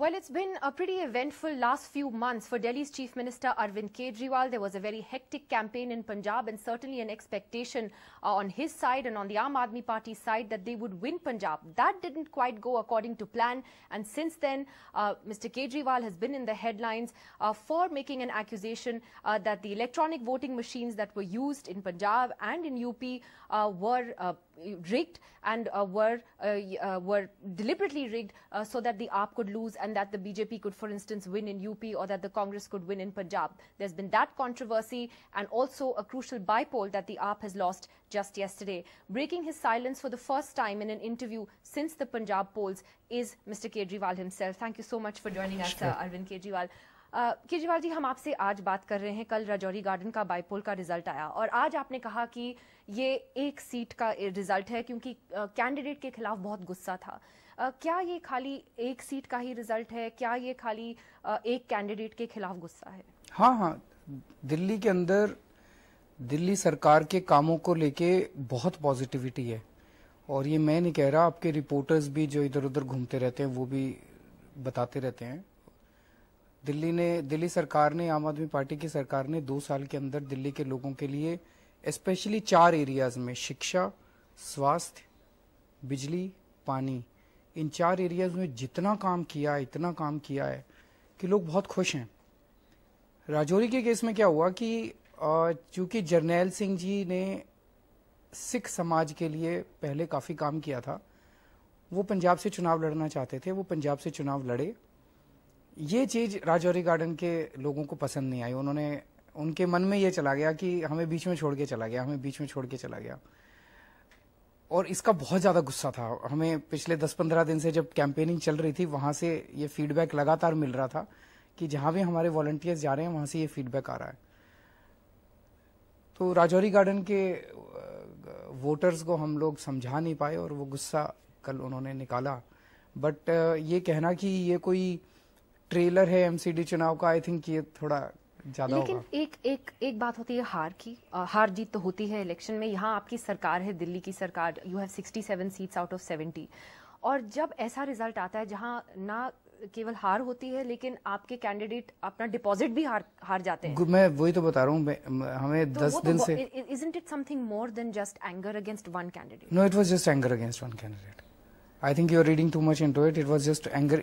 Well, it's been a pretty eventful last few months for Delhi's Chief Minister Arvind Kejriwal. There was a very hectic campaign in Punjab and certainly an expectation on his side and on the Aam Aadmi Party side that they would win Punjab. That didn't quite go according to plan, and since then Mr. Kejriwal has been in the headlines for making an accusation that the electronic voting machines that were used in Punjab and in UP were rigged and were deliberately rigged so that the AAP could lose and that the BJP could, for instance, win in UP, or that the Congress could win in Punjab. There's been that controversy and also a crucial bypoll that the AAP has lost just yesterday. Breaking his silence for the first time in an interview since the Punjab polls is Mr. Kejriwal himself. Thank you so much for joining us, Arvind Kejriwal. Kejriwal ji, हम आपसे आज बात कर रहे हैं। कल Rajouri garden का bypoll का रिजल्ट आया और आज आपने कहा कि ये एक सीट का रिजल्ट है क्योंकि कैंडिडेट के खिलाफ बहुत गुस्सा था। क्या ये खाली एक सीट का ही रिजल्ट है? क्या ये खाली एक कैंडिडेट के खिलाफ गुस्सा है? हाँ, दिल्ली के अंदर दिल्ली सरकार के कामों को लेके बहुत पॉजिटिविटी है और ये मैं नहीं कह रहा, आपके रिपोर्टर्स भी जो इधर उधर घूमते रहते हैं वो भी बताते रहते हैं। दिल्ली सरकार ने, आम आदमी पार्टी की सरकार ने 2 साल के अंदर दिल्ली के लोगों के लिए स्पेशली 4 एरियाज में शिक्षा, स्वास्थ्य, बिजली, पानी, इन 4 एरियाज में इतना काम किया है कि लोग बहुत खुश हैं। राजौरी के केस में क्या हुआ कि चूंकि जरनैल सिंह जी ने सिख समाज के लिए पहले काफी काम किया था, वो पंजाब से चुनाव लड़ना चाहते थे, वो पंजाब से चुनाव लड़े। ये चीज राजौरी गार्डन के लोगों को पसंद नहीं आई। उनके मन में ये चला गया कि हमें बीच में छोड़ के चला गया और इसका बहुत ज्यादा गुस्सा था। हमें पिछले 10-15 दिन से जब कैंपेनिंग चल रही थी वहां से ये फीडबैक लगातार मिल रहा था कि जहां भी हमारे वॉलंटियर्स जा रहे हैं वहां से ये फीडबैक आ रहा है। तो राजौरी गार्डन के वोटर्स को हम लोग समझा नहीं पाए और वो गुस्सा कल उन्होंने निकाला। बट ये कहना कि ये कोई ट्रेलर है एमसीडी चुनाव का, आई थिंक ये थोड़ा ज्यादा होगा। लेकिन एक बात होती है हार की, हार जीत तो होती है इलेक्शन में। यहाँ आपकी सरकार है, दिल्ली की सरकार, you have 67 seats out of 70, और जब ऐसा रिजल्ट आता है जहाँ ना केवल हार होती है लेकिन आपके कैंडिडेट अपना डिपॉजिट भी हार जाते हैं। मैं वही तो बता रहा हूँ, हमें 10 दिन से isn't it something more than just anger against one candidate? No, it was just anger against one candidate. I think you are reading too much into it. It was just anger.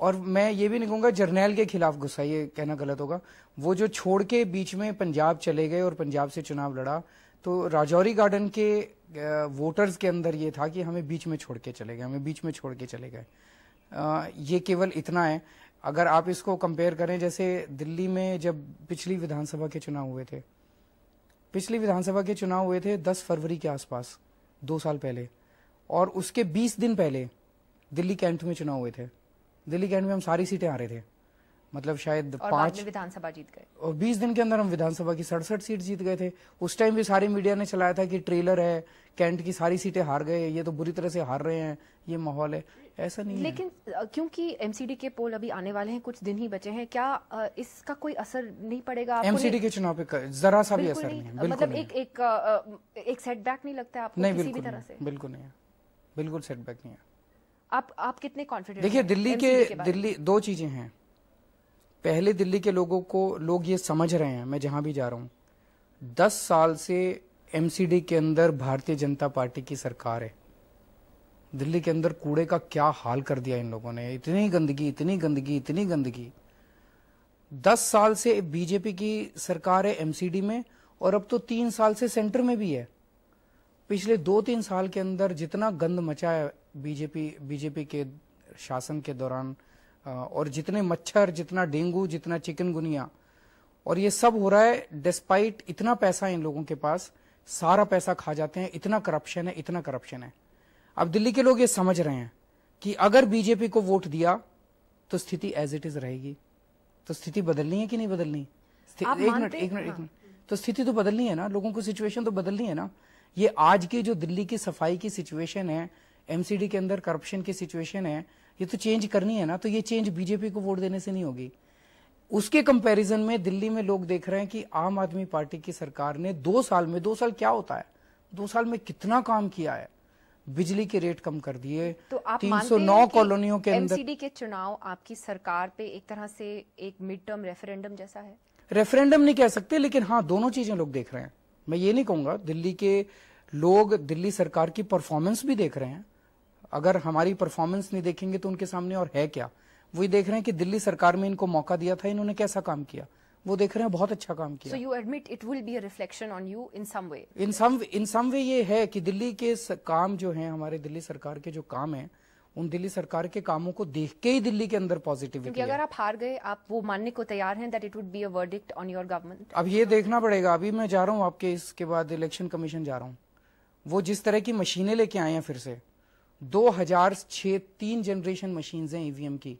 और मैं ये भी नहीं कहूंगा जरनैल के खिलाफ गुस्सा, ये कहना गलत होगा। वो जो छोड़ के बीच में पंजाब चले गए और पंजाब से चुनाव लड़ा, तो राजौरी गार्डन के वोटर्स के अंदर ये था कि हमें बीच में छोड़ के चले गए। ये केवल इतना है। अगर आप इसको कंपेयर करें, जैसे दिल्ली में जब पिछली विधानसभा के चुनाव हुए थे 10 फरवरी के आसपास, 2 साल पहले, और उसके 20 दिन पहले दिल्ली कैंट में चुनाव हुए थे। दिल्ली कैंट में हम सारी सीटें हारे थे, मतलब शायद 5 विधानसभा जीत गए, और 20 दिन के अंदर हम विधानसभा की 67 सीट जीत गए थे। उस टाइम भी सारी मीडिया ने चलाया था कि ट्रेलर है, कैंट की सारी सीटें हार गए, ये तो बुरी तरह से हार रहे हैं, ये माहौल है। ऐसा नहीं लेकिन है। क्योंकि एमसीडी के पोल अभी आने वाले हैं, कुछ दिन ही बचे हैं, क्या इसका कोई असर नहीं पड़ेगा? एमसीडी के चुनाव पे जरा सा भी असर नहीं है। मतलब एक सेटबैक नहीं लगता है आपको किसी भी तरह से? बिल्कुल नहीं है, बिल्कुल सेटबैक नहीं है। आप कितने कॉन्फिडेंट? देखिए, दिल्ली 2 चीजें हैं। पहले दिल्ली के लोगों को, लोग ये समझ रहे हैं, मैं जहां भी जा रहा हूं, 10 साल से एमसीडी के अंदर भारतीय जनता पार्टी की सरकार है। दिल्ली के अंदर कूड़े का क्या हाल कर दिया इन लोगों ने, इतनी गंदगी। 10 साल से बीजेपी की सरकार है एमसीडी में, और अब तो 3 साल से सेंटर में भी है। पिछले 2-3 साल के अंदर जितना गंद मचा है बीजेपी के शासन के दौरान, और जितने मच्छर, जितना डेंगू, जितना चिकनगुनिया, और ये सब हो रहा है डिस्पाइट इतना पैसा इन लोगों के पास, सारा पैसा खा जाते हैं। इतना करप्शन है। अब दिल्ली के लोग ये समझ रहे हैं कि अगर बीजेपी को वोट दिया तो स्थिति एज इट इज रहेगी। तो स्थिति बदलनी है कि नहीं बदलनी? एक मिनट, तो स्थिति तो बदलनी है ना, लोगों को सिचुएशन तो बदलनी है ना। ये आज की जो दिल्ली की सफाई की सिचुएशन है, एमसीडी के अंदर करप्शन की सिचुएशन है, ये तो चेंज करनी है ना। तो ये चेंज बीजेपी को वोट देने से नहीं होगी। उसके कंपैरिजन में दिल्ली में लोग देख रहे हैं कि आम आदमी पार्टी की सरकार ने 2 साल क्या होता है, 2 साल में कितना काम किया है। बिजली के रेट कम कर दिए। तो आप 309 कॉलोनियों के अंदर एमसीडी के चुनाव आपकी सरकार पे एक तरह से एक मिड टर्म रेफरेंडम जैसा है? रेफरेंडम नहीं कह सकते, लेकिन हाँ दोनों चीजें लोग देख रहे हैं। मैं ये नहीं कहूंगा, दिल्ली के लोग दिल्ली सरकार की परफॉर्मेंस भी देख रहे हैं। अगर हमारी परफॉर्मेंस नहीं देखेंगे तो उनके सामने और है क्या? वही देख रहे हैं कि दिल्ली सरकार में इनको मौका दिया था, इन्होंने कैसा काम किया, वो देख रहे हैं, बहुत अच्छा काम किया। So you admit it will be a reflection on you in some way? in some way ये है कि दिल्ली के काम जो हैं, हमारे दिल्ली सरकार के जो काम हैं, उन दिल्ली सरकार के कामों को देख के ही दिल्ली के अंदर पॉजिटिविटी है। क्योंकि अगर आप हार गए, आप वो मानने को तैयार हैं that it would be a verdict on your government? अब ये देखना पड़ेगा। अभी मैं जा रहा हूँ आपके, इसके बाद इलेक्शन कमीशन जा रहा हूँ। वो जिस तरह की मशीनें लेके आए हैं फिर से, 2006 3 जनरेशन मशीन्स हैं ईवीएम की।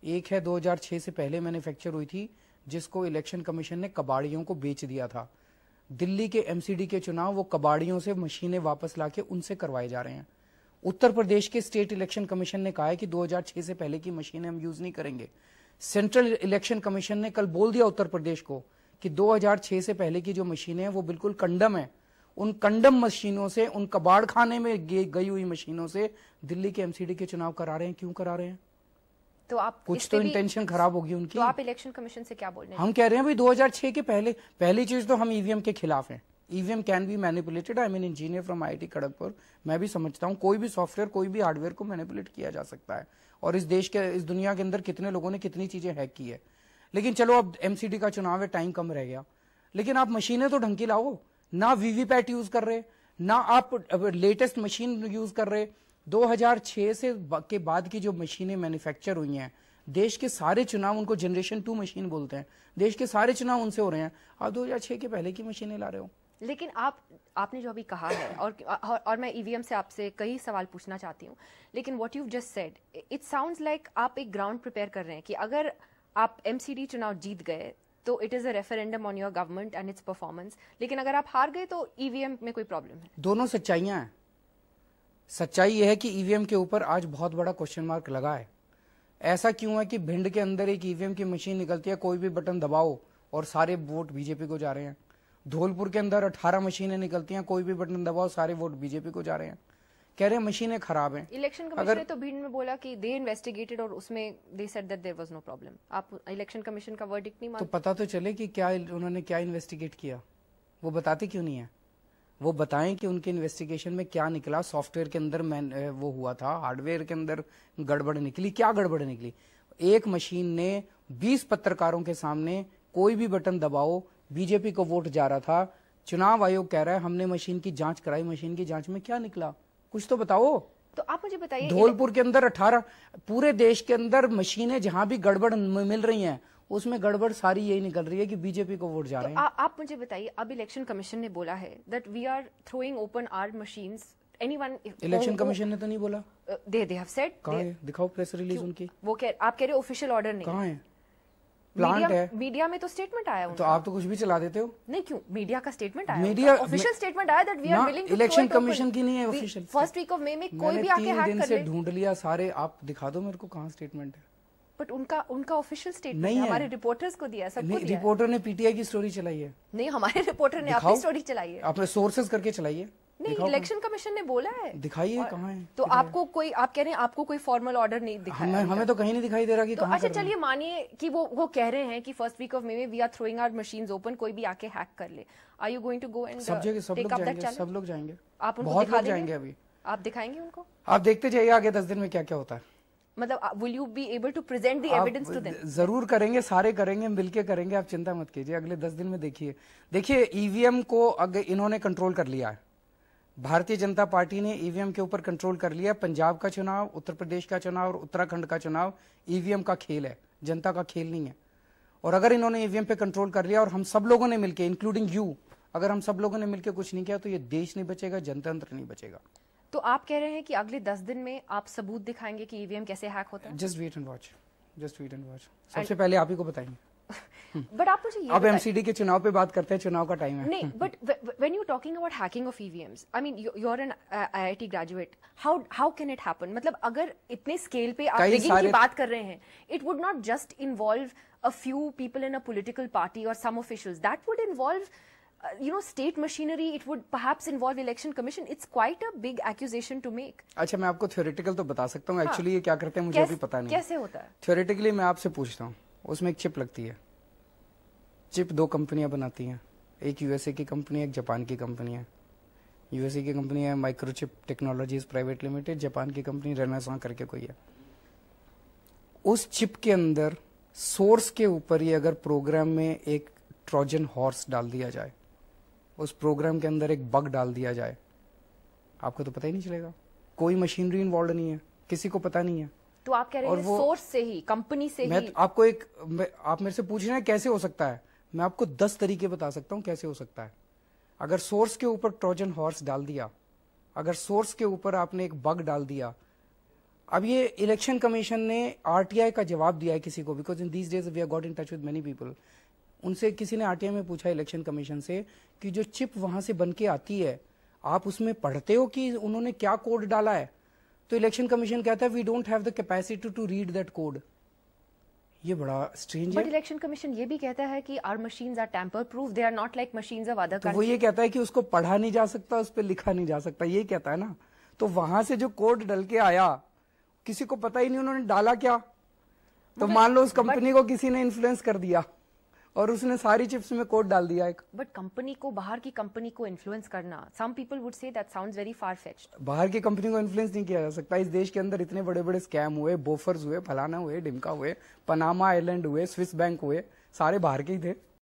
एक है 2006 से पहले मैन्युफैक्चर हुई थी, जिसको इलेक्शन कमीशन ने कबाड़ियों को बेच दिया था। दिल्ली के एमसीडी के चुनाव वो कबाड़ियों से मशीनें वापस लाके उनसे करवाए जा रहे हैं। उत्तर प्रदेश के स्टेट इलेक्शन कमीशन ने कहा है कि 2006 से पहले की मशीनें हम यूज नहीं करेंगे। सेंट्रल इलेक्शन कमीशन ने कल बोल दिया उत्तर प्रदेश को कि 2006 से पहले की जो मशीनें हैं वो बिल्कुल कंडम है। उन कंडम मशीनों से, उन कबाड़ खाने में गई हुई मशीनों से दिल्ली के एमसीडी के चुनाव करा रहे हैं। क्यों करा रहे हैं? तो आप कुछ तो इंटेंशन खराब होगी उनकी। तो आप इलेक्शन कमीशन से क्या बोल रहे हैं? हम कह रहे हैं भाई 2006 के पहले, पहली चीज तो हम ईवीएम के खिलाफ हैं। EVM can be manipulated. I mean engineer from IIT Kharagpur, मैं भी समझता हूं कोई भी सॉफ्टवेयर, कोई भी हार्डवेयर को मैनिपुलेट किया जा सकता है। और इस देश के, इस दुनिया के अंदर कितने लोगों ने कितनी चीजें हैक की है। लेकिन चलो अब एमसीडी का चुनाव है, टाइम कम रह गया, लेकिन आप मशीनें तो ढंग की लाओ ना। वीवीपैट यूज कर रहे ना, आप लेटेस्ट मशीन यूज कर रहे। 2006 से के बाद की जो मशीनें मैन्युफैक्चर हुई हैं, देश के सारे चुनाव, उनको जनरेशन 2 मशीन बोलते हैं, देश के सारे चुनाव उनसे हो रहे हैं। आप 2006 के पहले की मशीनें ला रहे हो। लेकिन आपने जो अभी कहा है, और मैं ईवीएम से आपसे कई सवाल पूछना चाहती हूँ, लेकिन what you just said, it sounds like आप एक ग्राउंड प्रिपेयर कर रहे हैं कि अगर आप एमसीडी चुनाव जीत गए तो it is a referendum on your government and it's performance, लेकिन अगर आप हार गए तो ईवीएम में कोई प्रॉब्लम है। दोनों सच्चाइयां हैं। सच्चाई यह है कि ईवीएम के ऊपर आज बहुत बड़ा क्वेश्चन मार्क लगा है। ऐसा क्यों है कि भिंड के अंदर एक ईवीएम की मशीन निकलती है, कोई भी बटन दबाओ और सारे वोट बीजेपी को जा रहे हैं। धौलपुर के अंदर 18 मशीनें निकलती हैं, कोई भी बटन दबाओ सारे वोट बीजेपी को जा रहे हैं। कह रहे हैं मशीनें खराब हैं। इलेक्शन कमीशन ने तो भिंड में बोला कि दे इन्वेस्टिगेटेड और उसमें they said that there was no problem. आप इलेक्शन कमीशन का वर्डिक्ट नहीं मानते? तो पता तो चले कि क्या उन्होंने क्या इन्वेस्टिगेट किया। वो बताते क्यों नहीं है? वो बताएं कि उनके इन्वेस्टिगेशन में क्या निकला। सॉफ्टवेयर के अंदर वो हुआ था, हार्डवेयर के अंदर गड़बड़ निकली। क्या गड़बड़ निकली? एक मशीन ने 20 पत्रकारों के सामने कोई भी बटन दबाओ बीजेपी को वोट जा रहा था। चुनाव आयोग कह रहा है हमने मशीन की जांच कराई, मशीन की जांच में क्या निकला? कुछ तो बताओ। तो आप मुझे बताइए, धौलपुर के अंदर 18, पूरे देश के अंदर मशीनें जहां भी गड़बड़ मिल रही हैं उसमें गड़बड़ सारी यही निकल रही है कि बीजेपी को वोट जा रहे हैं। आप मुझे बताइए, अब इलेक्शन कमीशन ने बोला है that we are throwing open our machines. Anyone? Election commission ने तो नहीं बोला। They have said. कहां है? दिखाओ प्रेस रिलीज उनकी। वो आप कह रहे हो ऑफिशियल ऑर्डर नहीं। कहां है? प्लांट है। मीडिया में तो स्टेटमेंट आया तो आप तो कुछ भी चला देते हो। नहीं, क्यों? मीडिया का स्टेटमेंट आया, मीडिया ऑफिशियल स्टेटमेंट आया that we are willing to. Election commission की नहीं है official. First week of May में कोई भी आके हैक कर ले। 3 दिन से ढूंढ लिया सारे। आप दिखा दो मेरे को कहां स्टेटमेंट है। बट उनका ऑफिशियल स्टेटमेंट नहीं है। हमारे रिपोर्टर्स को दिया, सबको दिया। रिपोर्टर ने पीटीआई की स्टोरी चलाई है। नहीं, हमारे रिपोर्टर ने अपनी स्टोरी चलाई है। आपने सोर्सेज करके चलाई है। नहीं, इलेक्शन कमीशन ने बोला है। दिखाइए कहाँ है। तो आपको कोई, आप कह रहे हैं आपको कोई फॉर्मल ऑर्डर नहीं दिखाया? हमें तो कहीं नहीं दिखाई दे रहा कि तो कहाँ। अच्छा चलिए, मानिए कि वो कह रहे हैं कि फर्स्ट वीक ऑफ मई में we are throwing our machines open, कोई भी आके हैक कर ले। Are you going to go and take up that challenge? सब लोग जाएंगे। आप उनको बहुत दिखा लोग जाएंगे। अभी आप दिखाएंगे उनको? आप देखते जाइए आगे 10 दिन में क्या क्या होता है। मतलब will you be able to present the evidence to them? जरूर करेंगे, सारे करेंगे, मिलके करेंगे। आप चिंता मत कीजिए, अगले 10 दिन में देखिए ईवीएम को अगर इन्होंने कंट्रोल कर लिया है, भारतीय जनता पार्टी ने ईवीएम के ऊपर कंट्रोल कर लिया। पंजाब का चुनाव, उत्तर प्रदेश का चुनाव और उत्तराखंड का चुनाव ईवीएम का खेल है, जनता का खेल नहीं है। और अगर इन्होंने ईवीएम पे कंट्रोल कर लिया और हम सब लोगों ने मिलकर, इंक्लूडिंग यू, अगर हम सब लोगों ने मिलकर कुछ नहीं किया तो ये देश नहीं बचेगा, जनतंत्र नहीं बचेगा। तो आप कह रहे हैं कि अगले 10 दिन में आप सबूत दिखाएंगे कि ईवीएम कैसे हैक होता है? Just wait and watch, just wait and watch. सबसे पहले आप ही को बताएंगे। बट आप मुझे ये अब एमसीडी के चुनाव पे बात करते हैं, चुनाव का टाइम है। नहीं, but when you talking about hacking of EVMs, I mean you are an IIT graduate, how can it happen? मतलब अगर इतने स्केल पे आप रिगिंग की बात कर रहे हैं, it would not just involve a few people in a political party or some officials, that would involve state machinery, it would perhaps involve election commission. It's quite a big accusation to make. अच्छा, मैं आपको theoretical तो बता सकता हूँ, actually ये क्या करते हैं मुझे भी पता नहीं। कैसे होता है? Theoretically मैं आपसे पूछता हूँ, उसमें एक चिप लगती है। चिप 2 कंपनियां बनाती हैं, एक यूएसए की कंपनी है, एक जापान की कंपनी है। यूएसए की कंपनी है microchip technologies private limited, Japan की कंपनी रेनेसां करके कोई है। उस चिप के अंदर सोर्स के ऊपर ही अगर प्रोग्राम में एक ट्रोजन हॉर्स डाल दिया जाए, उस प्रोग्राम के अंदर एक बग डाल दिया जाए, आपको तो पता ही नहीं चलेगा। कोई मशीनरी इन्वॉल्व नहीं है, किसी को पता नहीं है। तो आप कह रहे हैं सोर्स से ही, कंपनी से ही। आपको आप मेरे से पूछ रहे हैं कैसे हो सकता है, मैं आपको 10 तरीके बता सकता हूं कैसे हो सकता है। अगर सोर्स के ऊपर ट्रोजन हॉर्स डाल दिया, अगर सोर्स के ऊपर आपने एक बग डाल दिया, अब ये इलेक्शन कमीशन ने आरटीआई का जवाब दिया है किसी को, because in these days we have got in touch with many people. उनसे किसी ने आरटीआई में पूछा इलेक्शन कमीशन से कि जो चिप वहां से बन के आती है, आप उसमें पढ़ते हो कि उन्होंने क्या कोड डाला है? तो इलेक्शन कमीशन कहता है we don't have the capacity to read that code. ये बड़ा स्ट्रेंज है। बट इलेक्शन कमीशन ये भी कहता है कि our machines are tamper proof, they are not like machines of other countries. वो ये कहता है कि उसको पढ़ा नहीं जा सकता, उस पर लिखा नहीं जा सकता, ये कहता है ना। तो वहां से जो कोड डल के आया, किसी को पता ही नहीं उन्होंने डाला क्या। तो मान लो उस कंपनी को किसी ने इन्फ्लुएंस कर दिया और उसने सारी चिप्स में कोड डाल दिया एक। बट कंपनी को, बाहर की कंपनी को इन्फ्लुएंस करना, some people would say that sounds very far fetched. बाहर की कंपनी को इन्फ्लुएंस नहीं किया जा सकता। इस देश के अंदर इतने बड़े बड़े स्कैम हुए, बोफर्स हुए, फलाना हुए, डिमका हुए, पनामा आइलैंड हुए, स्विस बैंक हुए, सारे बाहर के ही थे।